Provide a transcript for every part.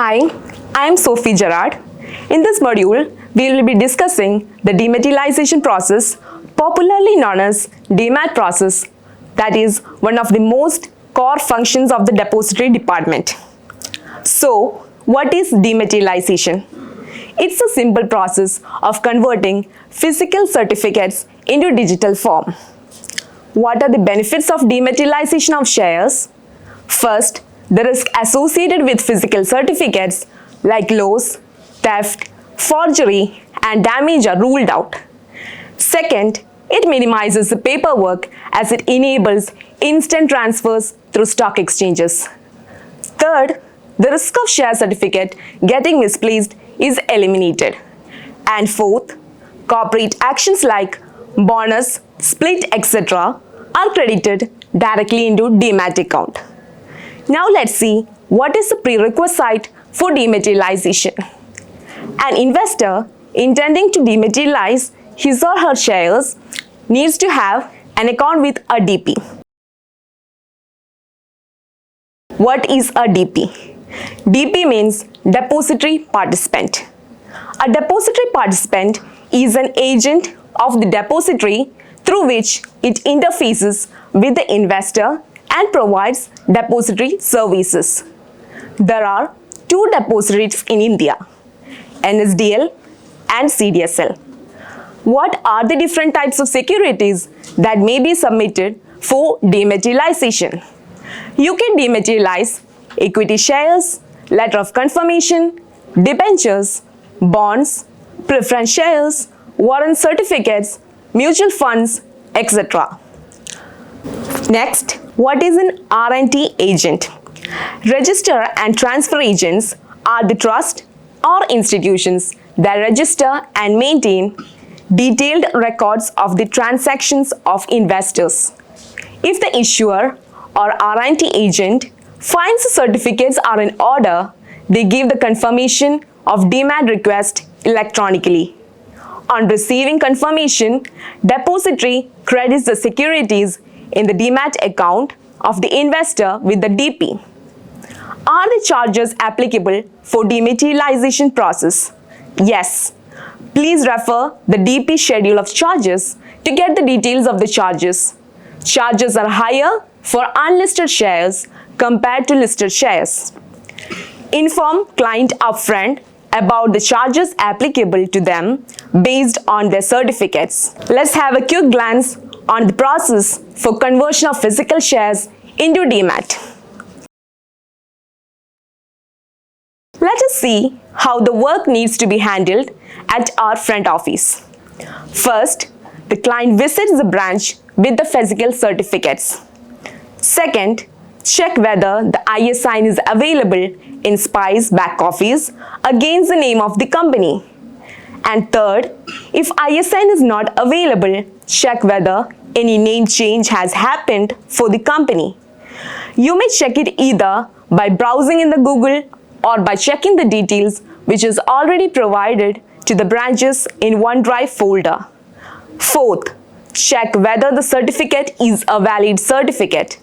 Hi, I am Sophie Gerard. In this module, we will be discussing the dematerialization process, popularly known as DMAT process, that is one of the most core functions of the depository department. So, what is dematerialization? It's a simple process of converting physical certificates into digital form. What are the benefits of dematerialization of shares? First, the risk associated with physical certificates like loss, theft, forgery, and damage are ruled out. Second, it minimizes the paperwork as it enables instant transfers through stock exchanges. Third, the risk of share certificate getting misplaced is eliminated. And fourth, corporate actions like bonus, split, etc. are credited directly into DMAT account. Now let's see what is the prerequisite for dematerialization. An investor intending to dematerialize his or her shares needs to have an account with a DP. What is a DP? DP means depository participant. A depository participant is an agent of the depository through which it interfaces with the investor and provides depository services. There are two depositories in India, NSDL and CDSL. What are the different types of securities that may be submitted for dematerialization? You can dematerialize equity shares, letter of confirmation, debentures, bonds, preference shares, warrant certificates, mutual funds, etc. Next, what is an RNT agent? Register and transfer agents are the trust or institutions that register and maintain detailed records of the transactions of investors. If the issuer or RNT agent finds the certificates are in order, they give the confirmation of DMAT request electronically. On receiving confirmation, depository credits the securities in the DMAT account of the investor with the DP. Are the charges applicable for dematerialization process? Yes. Please refer the DP schedule of charges to get the details of the charges. Charges are higher for unlisted shares compared to listed shares. Inform client upfront about the charges applicable to them based on their certificates. Let's have a quick glance on the process for conversion of physical shares into DMAT. Let us see how the work needs to be handled at our front office. First, the client visits the branch with the physical certificates. Second, check whether the ISIN is available in SPICE back office against the name of the company. And third, if ISIN is not available, check whether any name change has happened for the company. You may check it either by browsing in the Google or by checking the details which is already provided to the branches in OneDrive folder. Fourth, check whether the certificate is a valid certificate.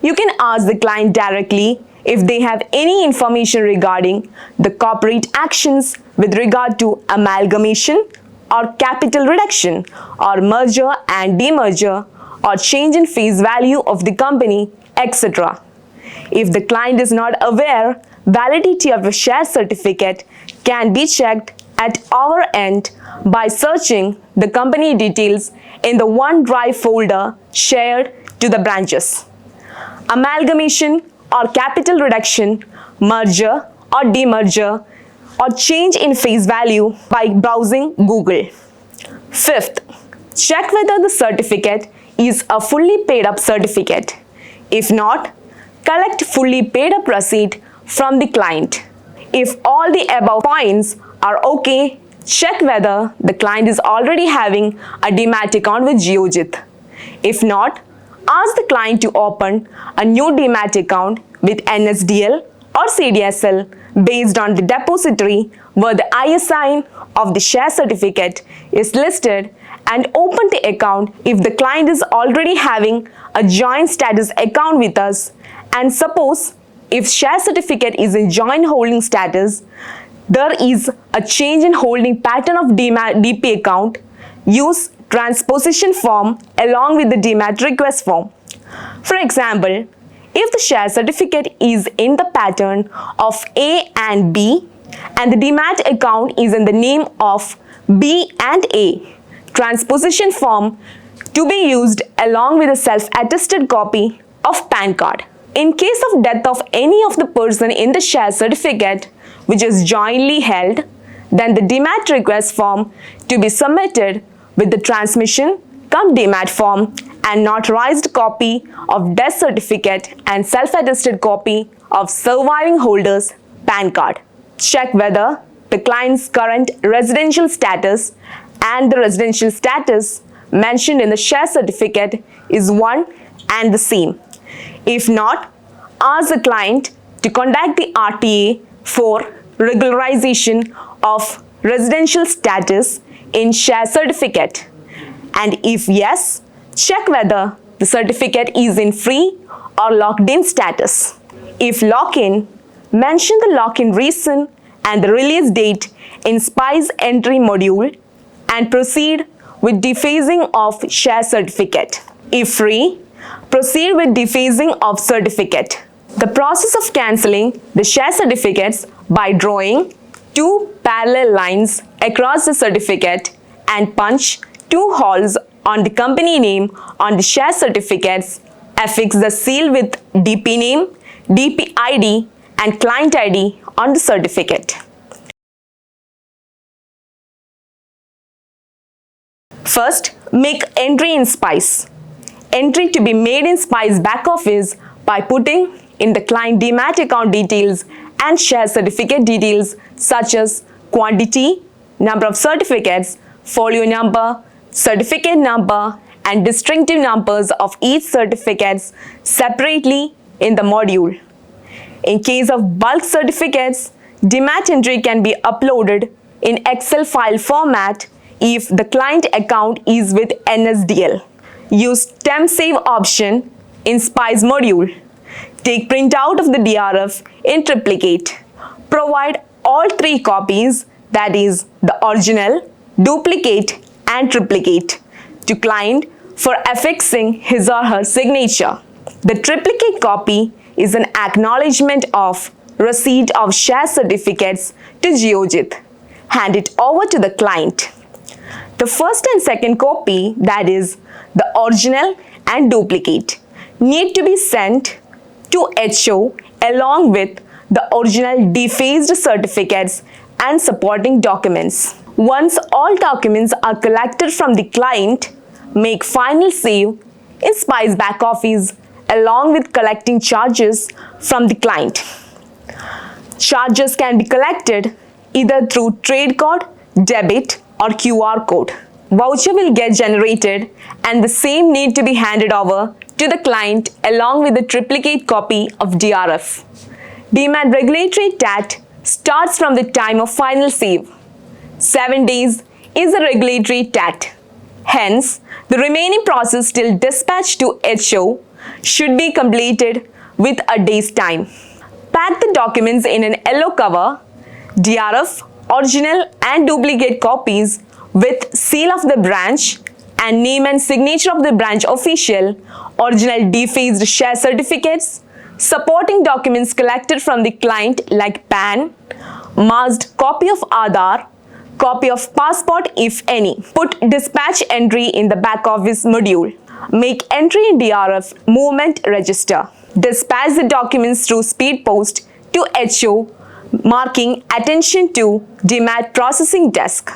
You can ask the client directly if they have any information regarding the corporate actions with regard to amalgamation or capital reduction or merger and demerger or change in face value of the company, etc. If the client is not aware, validity of a share certificate can be checked at our end by searching the company details in the OneDrive folder shared to the branches. Amalgamation or capital reduction, merger or demerger, or change in face value by browsing Google. Fifth, check whether the certificate is a fully paid up certificate. If not, collect fully paid up receipt from the client. If all the above points are okay, check whether the client is already having a DMAT account with Geojit. If not, ask the client to open a new DMAT account with NSDL or CDSL based on the depository where the ISIN of the share certificate is listed, and open the account if the client is already having a joint status account with us, and suppose if share certificate is in joint holding status, there is a change in holding pattern of DP account, use transposition form along with the demat request form. For example, if the share certificate is in the pattern of A and B and the demat account is in the name of B and A, transposition form to be used along with a self-attested copy of PAN card. In case of death of any of the person in the share certificate which is jointly held, then the demat request form to be submitted with the transmission cum demat form and notarized copy of death certificate and self-attested copy of surviving holder's PAN card. Check whether the client's current residential status and the residential status mentioned in the share certificate is one and the same. If not, ask the client to contact the RTA for regularization of residential status in share certificate. And if yes, check whether the certificate is in free or locked-in status. If lock-in, mention the lock-in reason and the release date in SPICE entry module and proceed with defacing of share certificate. If free, proceed with defacing of certificate. The process of cancelling the share certificates by drawing two parallel lines across the certificate and punch two holes on the company name on the share certificates, affix the seal with DP name, DP ID and client ID on the certificate. First, make entry in SPICE. Entry to be made in SPICE back office by putting in the client demat account details and share certificate details such as quantity, number of certificates, folio number, certificate number and distinctive numbers of each certificates separately in the module. In case of bulk certificates, demat entry can be uploaded in Excel file format if the client account is with NSDL. Use temp save option in SPICE module. Take printout of the DRF in triplicate. Provide all three copies, that is the original, duplicate and triplicate to client for affixing his or her signature. The triplicate copy is an acknowledgement of receipt of share certificates to Geojit. Hand it over to the client. The first and second copy, that is the original and duplicate, need to be sent to HO along with the original defaced certificates and supporting documents. Once all documents are collected from the client, make final save in SPICE back office along with collecting charges from the client. Charges can be collected either through trade card, debit or QR code. Voucher will get generated and the same need to be handed over to the client along with the triplicate copy of DRF. Demat regulatory TAT starts from the time of final save. 7 days is the regulatory TAT. Hence, the remaining process till dispatch to HO should be completed with a day's time. Pack the documents in an yellow cover, DRF, original and duplicate copies with seal of the branch and name and signature of the branch official, original defaced share certificates, supporting documents collected from the client like PAN, masked copy of Aadhaar, copy of passport if any. Put dispatch entry in the back office module. Make entry in DRF movement register. Dispatch the documents through speed post to HO, marking attention to demat processing desk.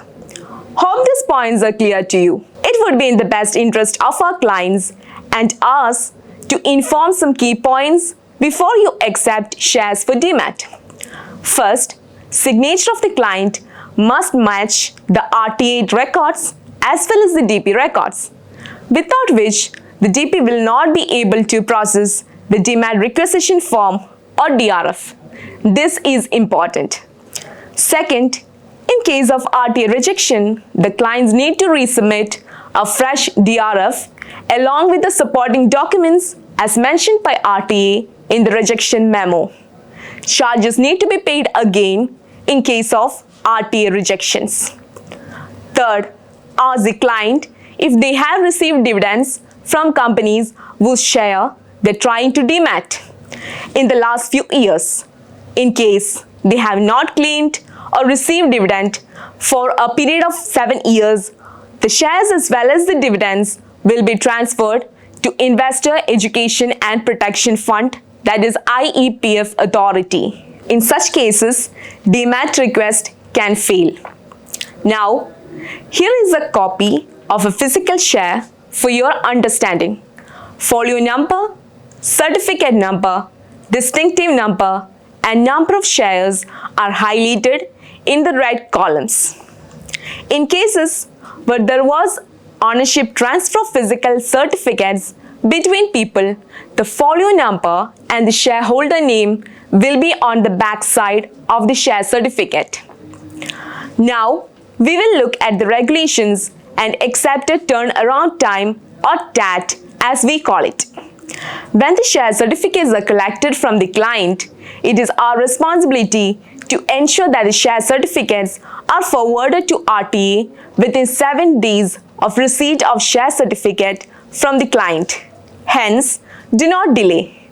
Hope these points are clear to you. It would be in the best interest of our clients and us to inform some key points before you accept shares for demat. First, signature of the client must match the RTA records as well as the DP records, without which the DP will not be able to process the demat requisition form or DRF. This is important. Second, in case of RTA rejection, the clients need to resubmit a fresh DRF along with the supporting documents as mentioned by RTA in the rejection memo. Charges need to be paid again in case of RTA rejections. Third, ask the client if they have received dividends from companies whose share they're trying to demat in the last few years. In case they have not claimed or received dividend for a period of 7 years, the shares as well as the dividends will be transferred to Investor Education and Protection Fund, that is IEPF authority. In such cases, demat request can fail. Now, here is a copy of a physical share for your understanding. Folio number, certificate number, distinctive number, and number of shares are highlighted in the red columns. In cases where there was ownership transfer of physical certificates between people, the folio number and the shareholder name will be on the back side of the share certificate. Now, we will look at the regulations and accepted turnaround time, or TAT as we call it. When the share certificates are collected from the client, it is our responsibility to ensure that the share certificates are forwarded to RTA within 7 days of receipt of share certificate from the client. Hence, do not delay.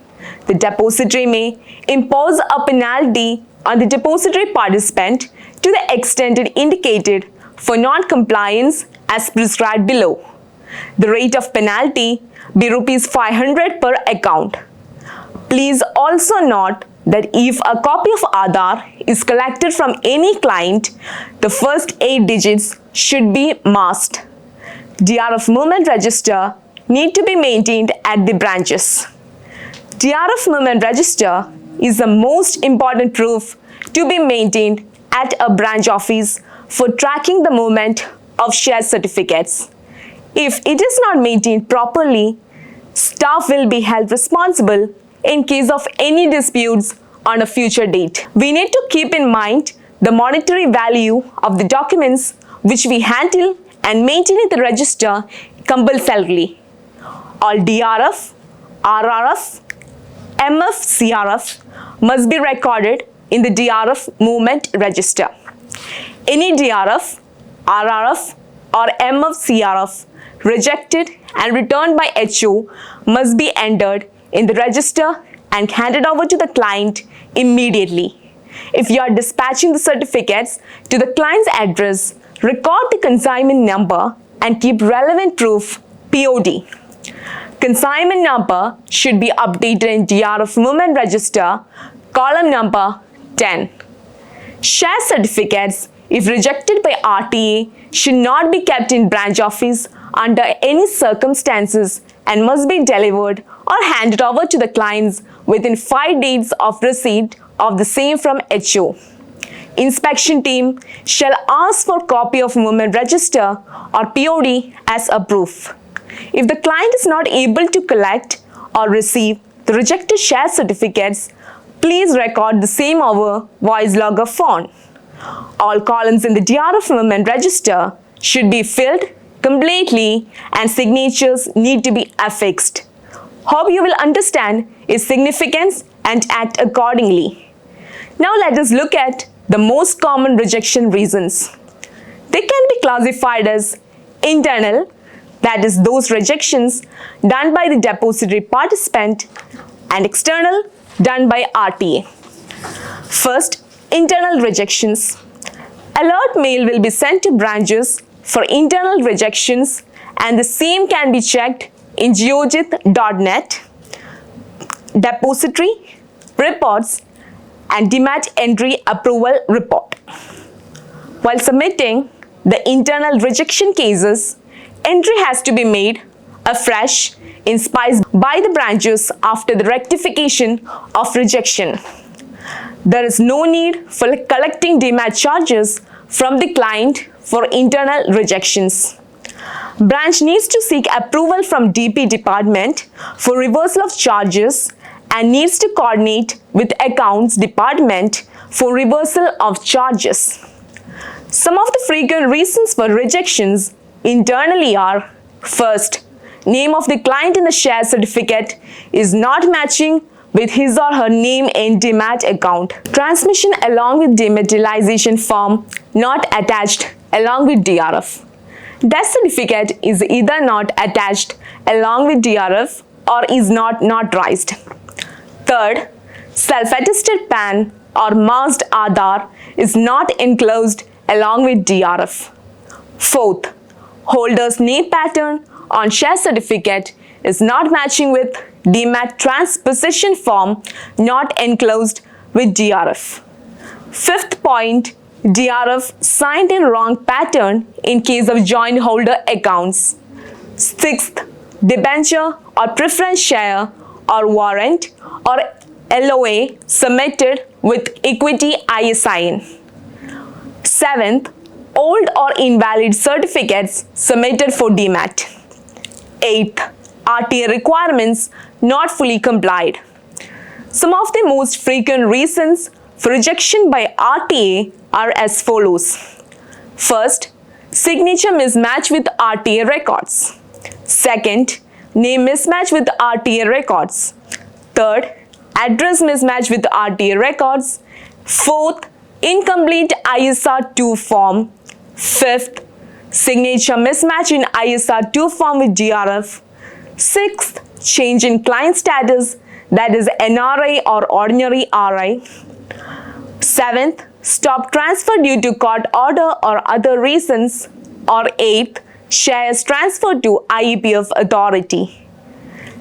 The depository may impose a penalty on the depository participant to the extent indicated for non-compliance as prescribed below. The rate of penalty be Rs 500 per account. Please also note that if a copy of Aadhaar is collected from any client, the first 8 digits should be masked. DRF movement register need to be maintained at the branches. DRF movement register is the most important proof to be maintained at a branch office for tracking the movement of share certificates. If it is not maintained properly, staff will be held responsible in case of any disputes on a future date. We need to keep in mind the monetary value of the documents which we handle and maintain in the register compulsorily. All DRF, RRF, MF, CRF must be recorded in the DRF movement register. Any DRF, RRF or MF, CRF rejected and returned by HO must be entered in the register and handed over to the client immediately. If you are dispatching the certificates to the client's address, record the consignment number and keep relevant proof POD. Consignment number should be updated in DRF movement register, column number 10. Share certificates, if rejected by RTA, should not be kept in branch office under any circumstances and must be delivered or handed over to the clients within 5 days of receipt of the same from HO. Inspection team shall ask for copy of movement register or POD as a proof. If the client is not able to collect or receive the rejected share certificates, please record the same over voice logger phone. All columns in the DRF movement register should be filled completely and signatures need to be affixed. Hope you will understand its significance and act accordingly. Now let us look at the most common rejection reasons. They can be classified as internal, that is those rejections done by the depository participant, and external, done by RTA. First, internal rejections. Alert mail will be sent to branches for internal rejections and the same can be checked in geojit.net, depository, reports and demat entry approval report. While submitting the internal rejection cases, entry has to be made afresh in SPICE by the branches after the rectification of rejection. There is no need for collecting demat charges from the client for internal rejections. Branch needs to seek approval from DP department for reversal of charges and needs to coordinate with accounts department for reversal of charges. Some of the frequent reasons for rejections internally are: first, name of the client in the share certificate is not matching with his or her name in Demat account. Transmission along with dematerialization form not attached along with DRF. Death certificate is either not attached along with DRF or is not notarized. Third, self-attested PAN or masked Aadhaar is not enclosed along with DRF. Fourth, holder's name pattern on share certificate is not matching with Demat transposition form not enclosed with DRF. Fifth point, DRF signed in wrong pattern in case of joint holder accounts. Sixth, debenture or preference share or warrant or LOA submitted with equity ISIN. Seventh, old or invalid certificates submitted for Demat. Eighth, RTA requirements not fully complied. Some of the most frequent reasons for rejection by RTA are as follows. First, signature mismatch with RTA records. Second, name mismatch with RTA records. Third, address mismatch with RTA records. Fourth, incomplete ISR2 form. Fifth, signature mismatch in ISR2 form with DRF. Sixth, change in client status, that is NRI or ordinary RI. Seventh, stop transfer due to court order or other reasons. Or eighth, shares transferred to IEPF authority.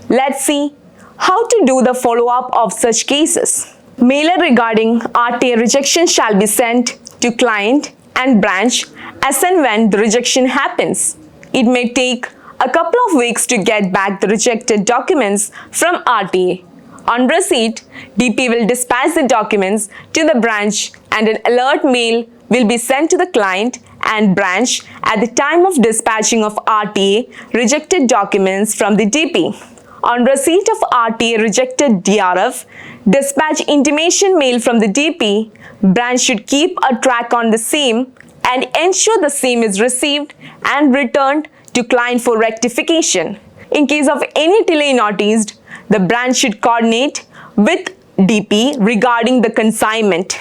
Let's see how to do the follow-up of such cases. Mailer regarding RTA rejection shall be sent to client and branch as and when the rejection happens. It may take a couple of weeks to get back the rejected documents from RTA. On receipt, DP will dispatch the documents to the branch and an alert mail will be sent to the client and branch at the time of dispatching of RTA rejected documents from the DP. On receipt of RTA rejected DRF, dispatch intimation mail from the DP, branch should keep a track on the same and ensure the same is received and returned to client for rectification. In case of any delay noticed, the branch should coordinate with DP regarding the consignment.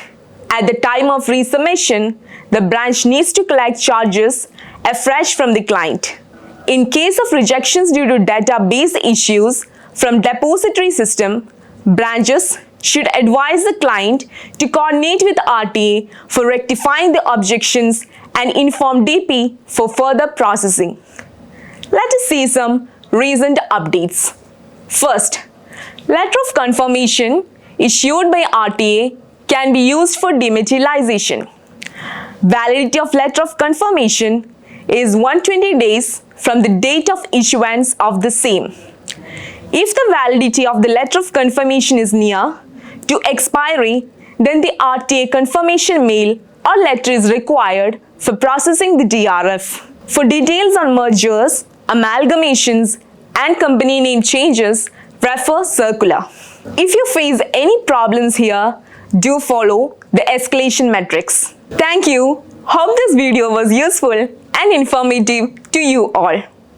At the time of resubmission, the branch needs to collect charges afresh from the client. In case of rejections due to database issues from depository system, branches should advise the client to coordinate with RTA for rectifying the objections and inform DP for further processing. Let us see some recent updates. First, letter of confirmation issued by RTA can be used for dematerialization. Validity of letter of confirmation is 120 days from the date of issuance of the same. If the validity of the letter of confirmation is near to expiry, then the RTA confirmation mail or letter is required for processing the DRF. For details on mergers, amalgamations, and company name changes, refer circular. If you face any problems here, do follow the escalation metrics. Thank you. Hope this video was useful and informative to you all.